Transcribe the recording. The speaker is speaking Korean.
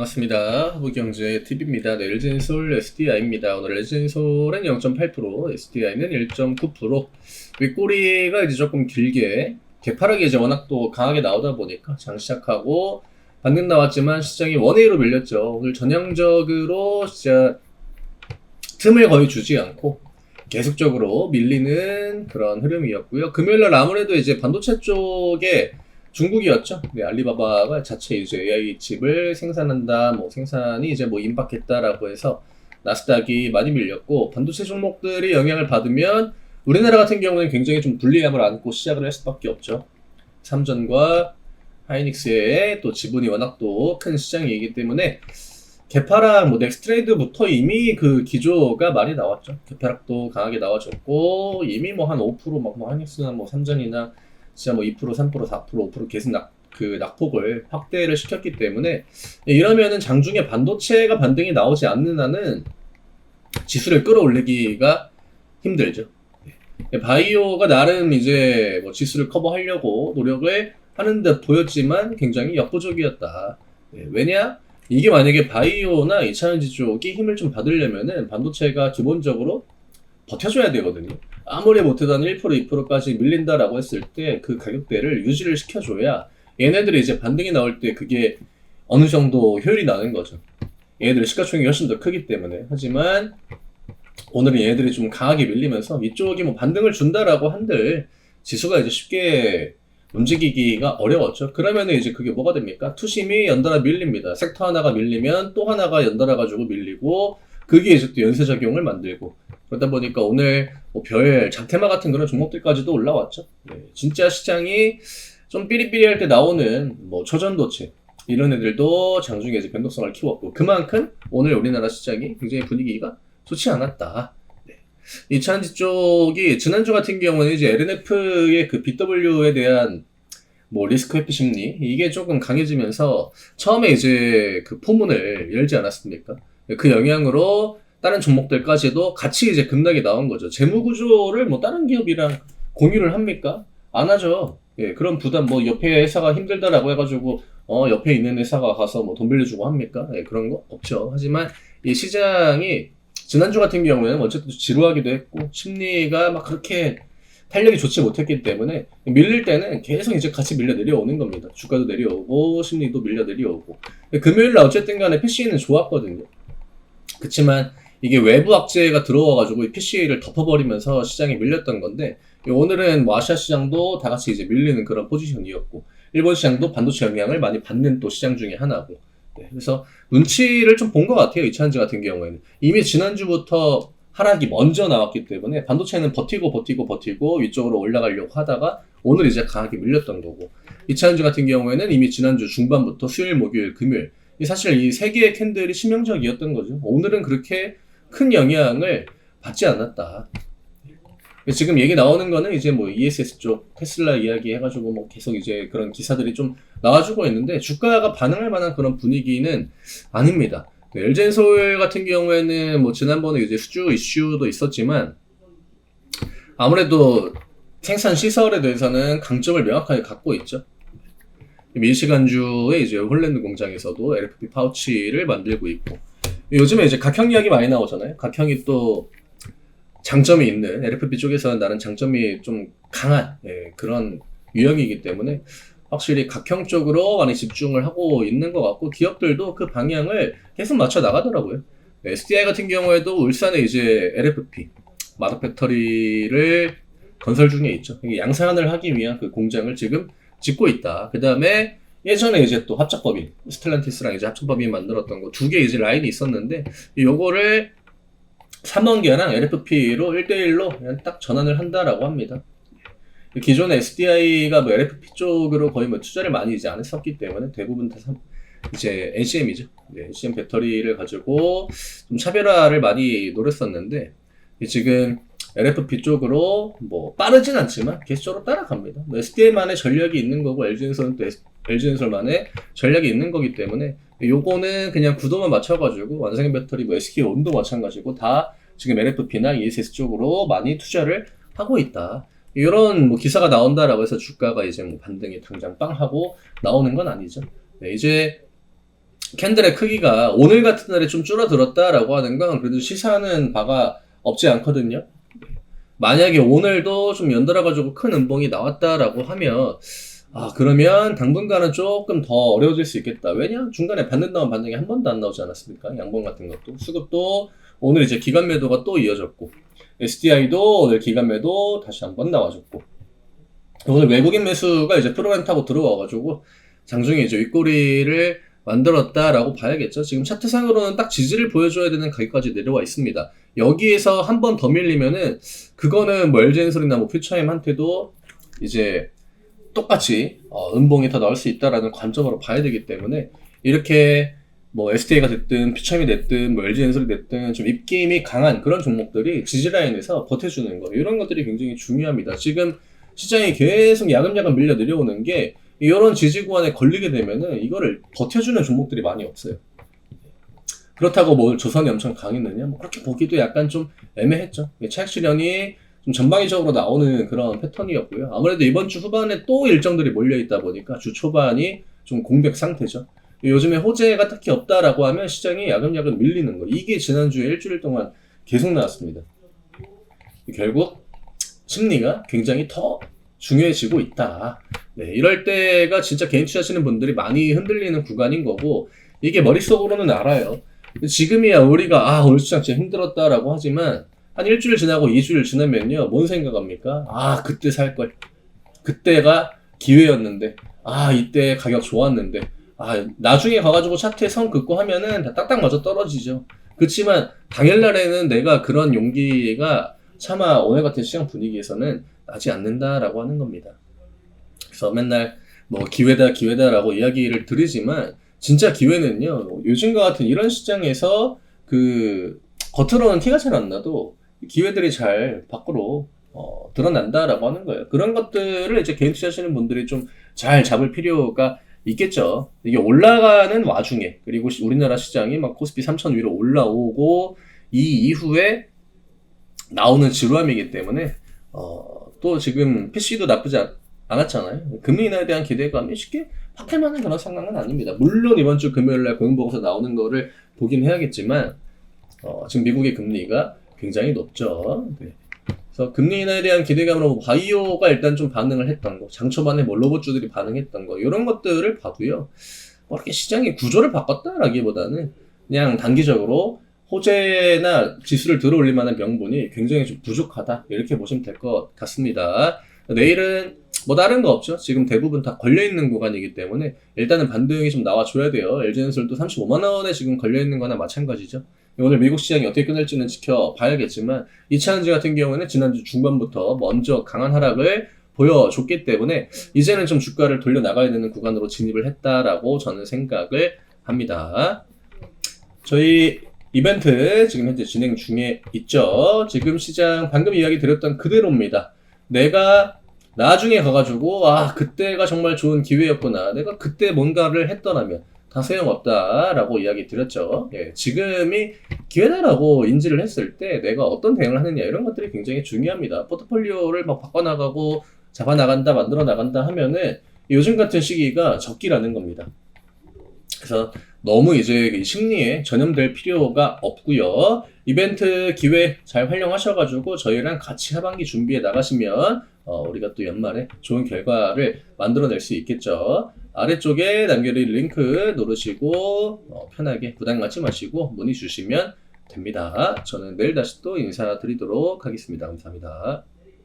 반갑습니다. 후부경제TV입니다. 네, LG엔솔 SDI입니다. 오늘 LG엔솔은 0.8%, SDI는 1.9%. 윗꼬리가 이제 조금 길게, 개파락이 이제 워낙 또 강하게 나오다 보니까 장 시작하고 방금 나왔지만 시장이 원웨이로 밀렸죠. 오늘 전형적으로 진짜 틈을 거의 주지 않고 계속적으로 밀리는 그런 흐름이었고요. 금요일날 아무래도 이제 반도체 쪽에 중국이었죠. 네, 알리바바가 자체 이제 AI 칩을 생산한다, 뭐 생산이 이제 뭐 임박했다라고 해서 나스닥이 많이 밀렸고, 반도체 종목들이 영향을 받으면 우리나라 같은 경우는 굉장히 좀 불리함을 안고 시작을 할 수밖에 없죠. 삼전과 하이닉스의 또 지분이 워낙 또 큰 시장이기 때문에 개파락, 뭐 넥스트레이드부터 이미 그 기조가 많이 나왔죠. 개파락도 강하게 나와줬고, 이미 뭐 한 5%, 뭐 하이닉스나 뭐 삼전이나 진짜 뭐 2%, 3%, 4%, 5% 계속 낙폭을 확대를 시켰기 때문에, 이러면은 장중에 반도체가 반등이 나오지 않는 한은 지수를 끌어올리기가 힘들죠. 바이오가 나름 이제 뭐 지수를 커버하려고 노력을 하는 듯 보였지만 굉장히 역부족이었다. 왜냐? 이게 만약에 바이오나 2차전지 쪽이 힘을 좀 받으려면은 반도체가 기본적으로 버텨줘야 되거든요. 아무리 못해도 한 1%, 2%까지 밀린다라고 했을 때 그 가격대를 유지를 시켜줘야 얘네들이 이제 반등이 나올 때 그게 어느 정도 효율이 나는 거죠. 얘네들의 시가총액이 훨씬 더 크기 때문에. 하지만 오늘은 얘네들이 좀 강하게 밀리면서 이쪽이 뭐 반등을 준다라고 한들 지수가 이제 쉽게 움직이기가 어려웠죠. 그러면은 이제 그게 뭐가 됩니까? 투심이 연달아 밀립니다. 섹터 하나가 밀리면 또 하나가 연달아 가지고 밀리고, 그게 이제 또 연쇄작용을 만들고, 그러다 보니까 오늘 뭐 별, 장테마 같은 그런 종목들까지도 올라왔죠. 네, 진짜 시장이 좀 삐리삐리할 때 나오는 뭐 초전도체 이런 애들도 장중에 이제 변동성을 키웠고, 그만큼 오늘 우리나라 시장이 굉장히 분위기가 좋지 않았다. 네. 이 차전지 쪽이 지난주 같은 경우는 이제 LNF의 그 BW에 대한 뭐 리스크 회피 심리 이게 조금 강해지면서 처음에 이제 그 포문을 열지 않았습니까? 그 영향으로 다른 종목들까지도 같이 이제 급락이 나온 거죠. 재무 구조를 뭐 다른 기업이랑 공유를 합니까? 안 하죠. 예, 그런 부담, 뭐 옆에 회사가 힘들다라고 해가지고 옆에 있는 회사가 가서 뭐 돈 빌려주고 합니까? 예, 그런 거 없죠. 하지만 이 시장이 지난주 같은 경우에는 어쨌든 지루하기도 했고 심리가 막 그렇게 탄력이 좋지 못했기 때문에 밀릴 때는 계속 이제 같이 밀려 내려오는 겁니다. 주가도 내려오고 심리도 밀려 내려오고. 금요일날 어쨌든 간에 PC는 좋았거든요. 그치만 이게 외부 악재가 들어와가지고 이 PC를 덮어버리면서 시장이 밀렸던 건데, 오늘은 뭐 아시아 시장도 다 같이 이제 밀리는 그런 포지션이었고, 일본 시장도 반도체 영향을 많이 받는 또 시장 중에 하나고. 네, 그래서 눈치를 좀 본 것 같아요. 이차전지 같은 경우에는 이미 지난주부터 하락이 먼저 나왔기 때문에 반도체는 버티고 위쪽으로 올라가려고 하다가 오늘 이제 강하게 밀렸던 거고, 이차전지 같은 경우에는 이미 지난주 중반부터 수요일, 목요일, 금요일 사실 이 세 개의 캔들이 치명적이었던 거죠. 오늘은 그렇게 큰 영향을 받지 않았다. 지금 얘기 나오는 거는 이제 뭐 ESS 쪽 테슬라 이야기 해가지고 뭐 계속 이제 그런 기사들이 좀 나와주고 있는데, 주가가 반응할 만한 그런 분위기는 아닙니다. LG엔솔 같은 경우에는 뭐 지난번에 이제 수주 이슈도 있었지만 아무래도 생산 시설에 대해서는 강점을 명확하게 갖고 있죠. 미시간주의 이제 홀랜드 공장에서도 LFP 파우치를 만들고 있고, 요즘에 이제 각형 이야기 많이 나오잖아요. 각형이 또 장점이 있는, LFP 쪽에서는 나름 장점이 좀 강한 그런 유형이기 때문에 확실히 각형 쪽으로 많이 집중을 하고 있는 것 같고, 기업들도 그 방향을 계속 맞춰 나가더라고요. SDI 같은 경우에도 울산에 이제 LFP 마덕 배터리를 건설 중에 있죠. 양산을 하기 위한 그 공장을 지금 짓고 있다. 그 다음에 예전에 이제 또 합작법인 스텔란티스랑 이제 합작법인 만들었던 거 두 개 이제 라인이 있었는데, 요거를 3원계랑 LFP로 1대1로 그냥 딱 전환을 한다라고 합니다. 기존에 SDI가 뭐 LFP 쪽으로 거의 뭐 투자를 많이 이제 안 했었기 때문에 대부분 다 이제 NCM이죠. 네, NCM 배터리를 가지고 좀 차별화를 많이 노렸었는데, 지금 LFP 쪽으로 뭐 빠르진 않지만 계속적으로 따라갑니다. SDI만의 전략이 있는 거고, LG엔솔은 또 LG엔솔만의 전략이 있는 거기 때문에 요거는 그냥 구도만 맞춰가지고 완성형 배터리, 뭐 SK온도 마찬가지고 다 지금 LFP나 ESS 쪽으로 많이 투자를 하고 있다. 이런 뭐 기사가 나온다라고 해서 주가가 이제 뭐 반등이 당장 빵 하고 나오는 건 아니죠. 네, 이제 캔들의 크기가 오늘 같은 날에 좀 줄어들었다라고 하는 건 그래도 시사하는 바가 없지 않거든요. 만약에 오늘도 좀 연달아가지고 큰 음봉이 나왔다라고 하면 그러면 당분간은 조금 더 어려워질 수 있겠다. 왜냐? 중간에 받는다면 반등이 한 번도 안 나오지 않았습니까? 양봉 같은 것도. 수급도 오늘 이제 기간 매도가 또 이어졌고, SDI도 오늘 기간 매도 다시 한번 나와줬고, 오늘 외국인 매수가 이제 프로그램 타고 들어와가지고 장중에 이제 윗꼬리를 만들었다라고 봐야겠죠. 지금 차트상으로는 딱 지지를 보여줘야 되는 가격까지 내려와 있습니다. 여기에서 한 번 더 밀리면은 그거는 뭐 LG엔솔이나 뭐 퓨처엠한테도 이제 똑같이 음봉이 더 나올 수 있다라는 관점으로 봐야 되기 때문에 이렇게 뭐 SDA가 됐든 퓨처엠이 됐든 뭐 LG엔솔이 됐든 좀 입김이 강한 그런 종목들이 지지라인에서 버텨주는 거 이런 것들이 굉장히 중요합니다. 지금 시장이 계속 야금야금 밀려 내려오는 게 이런 지지 구간에 걸리게 되면은 이거를 버텨주는 종목들이 많이 없어요. 그렇다고 뭐 조선이 엄청 강했느냐? 뭐 그렇게 보기도 약간 좀 애매했죠. 차익 실현이 좀 전방위적으로 나오는 그런 패턴이었고요. 아무래도 이번 주 후반에 또 일정들이 몰려 있다 보니까 주 초반이 좀 공백 상태죠. 요즘에 호재가 딱히 없다라고 하면 시장이 야금야금 밀리는 거. 이게 지난주에 일주일 동안 계속 나왔습니다. 결국 심리가 굉장히 더 중요해지고 있다. 네, 이럴 때가 진짜 개인 투자하시는 분들이 많이 흔들리는 구간인 거고 이게 머릿속으로는 알아요. 지금이야 우리가 오늘 시장 진짜 힘들었다라고 하지만 한 일주일 지나고 2주일 지나면요 뭔 생각합니까? 그때 살걸. 그때가 기회였는데 이때 가격 좋았는데 나중에 가가지고 차트에 선 긋고 하면은 다 딱딱 맞아 떨어지죠. 그렇지만 당일날에는 내가 그런 용기가 차마 오늘 같은 시장 분위기에서는 나지 않는다라고 하는 겁니다. 그래서 맨날 뭐 기회다라고 이야기를 드리지만 진짜 기회는요 요즘과 같은 이런 시장에서 그 겉으로는 티가 잘 안 나도 기회들이 잘 밖으로 드러난다라고 하는 거예요. 그런 것들을 이제 개인 투자하시는 분들이 좀 잘 잡을 필요가 있겠죠. 이게 올라가는 와중에 그리고 우리나라 시장이 막 코스피 3000 위로 올라오고 이 이후에 나오는 지루함이기 때문에 또 지금 PC도 나쁘지 않았잖아요. 금리 인하에 대한 기대감이 쉽게 확할만한 그런 상황은 아닙니다. 물론 이번 주 금요일날 고용보고서 나오는 거를 보긴 해야겠지만 지금 미국의 금리가 굉장히 높죠. 네. 그래서 금리 인하에 대한 기대감으로 바이오가 일단 좀 반응을 했던 거, 장 초반에 뭐 로봇주들이 반응했던 거 이런 것들을 봐도요. 뭐 이렇게 시장의 구조를 바꿨다라기보다는 그냥 단기적으로 호재나 지수를 들어올릴 만한 명분이 굉장히 좀 부족하다 이렇게 보시면 될 것 같습니다. 내일은 뭐 다른 거 없죠. 지금 대부분 다 걸려있는 구간이기 때문에 일단은 반등이 좀 나와줘야 돼요. LG엔솔도 35만원에 지금 걸려있는 거나 마찬가지죠. 오늘 미국 시장이 어떻게 끝날지는 지켜봐야겠지만 이차전지 같은 경우는 지난주 중반부터 먼저 강한 하락을 보여줬기 때문에 이제는 좀 주가를 돌려나가야 되는 구간으로 진입을 했다라고 저는 생각을 합니다. 저희 이벤트 지금 현재 진행 중에 있죠. 지금 시장 방금 이야기 드렸던 그대로입니다. 내가 나중에 가가지고 그때가 정말 좋은 기회였구나. 내가 그때 뭔가를 했더라면 다 소용없다라고 이야기 드렸죠. 지금이 기회다라고 인지를 했을 때 내가 어떤 대응을 하느냐 이런 것들이 굉장히 중요합니다. 포트폴리오를 막 바꿔나가고 잡아나간다 만들어 나간다 하면은 요즘 같은 시기가 적기라는 겁니다. 그래서 너무 이제 심리에 전염될 필요가 없고요. 이벤트 기회 잘 활용하셔가지고 저희랑 같이 하반기 준비해 나가시면 우리가 또 연말에 좋은 결과를 만들어낼 수 있겠죠. 아래쪽에 남겨드린 링크 누르시고 편하게 부담 갖지 마시고 문의 주시면 됩니다. 저는 내일 다시 또 인사드리도록 하겠습니다. 감사합니다.